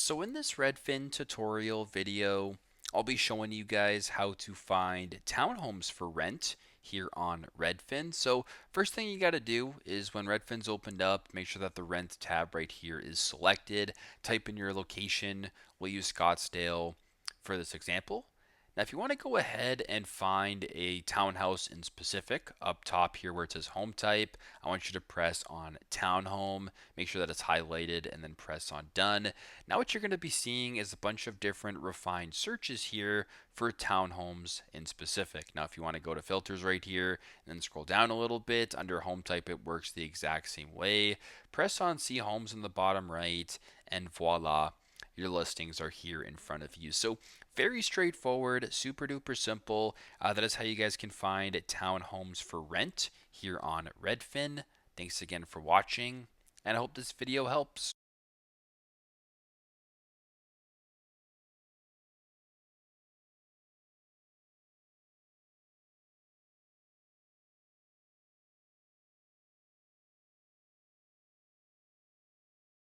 So in this Redfin tutorial video, I'll be showing you guys how to find townhomes for rent here on Redfin. So first thing you got to do is when Redfin's opened up, make sure that the rent tab right here is selected. Type in your location. We'll use Scottsdale for this example. Now, if you want to go ahead and find a townhouse in specific, up top here where it says home type, I want you to press on townhome, make sure that it's highlighted, and then press on done. Now, what you're going to be seeing is a bunch of different refined searches here for townhomes in specific. Now, if you want to go to filters right here and then scroll down a little bit, under home type, it works the exact same way. Press on see homes in the bottom right, and voila, your listings are here in front of you. So very straightforward, super duper simple. That is how you guys can find townhomes for rent here on Redfin. Thanks again for watching, and I hope this video helps.